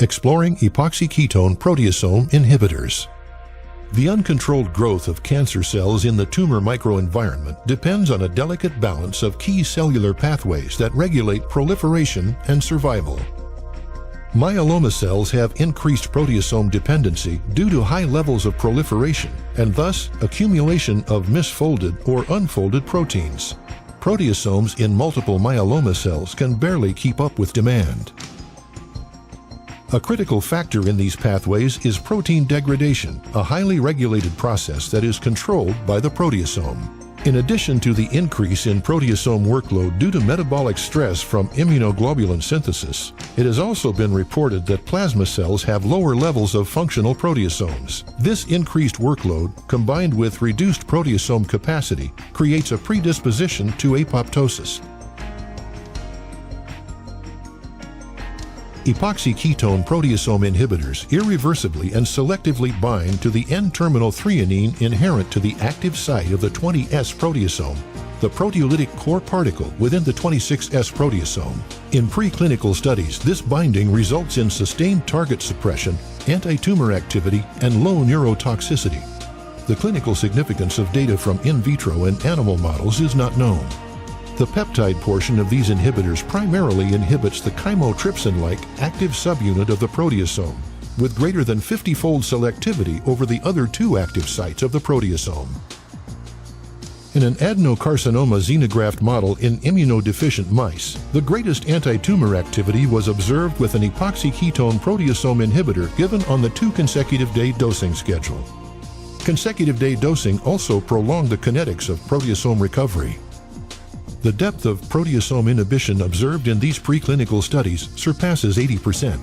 Exploring epoxy ketone proteasome inhibitors. The uncontrolled growth of cancer cells in the tumor microenvironment depends on a delicate balance of key cellular pathways that regulate proliferation and survival. Myeloma cells have increased proteasome dependency due to high levels of proliferation and thus accumulation of misfolded or unfolded proteins. Proteasomes in multiple myeloma cells can barely keep up with demand. A critical factor in these pathways is protein degradation, a highly regulated process that is controlled by the proteasome. In addition to the increase in proteasome workload due to metabolic stress from immunoglobulin synthesis, it has also been reported that plasma cells have lower levels of functional proteasomes. This increased workload, combined with reduced proteasome capacity, creates a predisposition to apoptosis. Epoxy ketone proteasome inhibitors irreversibly and selectively bind to the N-terminal threonine inherent to the active site of the 20S proteasome, the proteolytic core particle within the 26S proteasome. In preclinical studies, this binding results in sustained target suppression, anti-tumor activity, and low neurotoxicity. The clinical significance of data from in vitro and animal models is not known. The peptide portion of these inhibitors primarily inhibits the chymotrypsin-like active subunit of the proteasome, with greater than 50-fold selectivity over the other two active sites of the proteasome. In an adenocarcinoma xenograft model in immunodeficient mice, the greatest anti-tumor activity was observed with an epoxy ketone proteasome inhibitor given on the 2 consecutive day dosing schedule. Consecutive day dosing also prolonged the kinetics of proteasome recovery. The depth of proteasome inhibition observed in these preclinical studies surpasses 80%.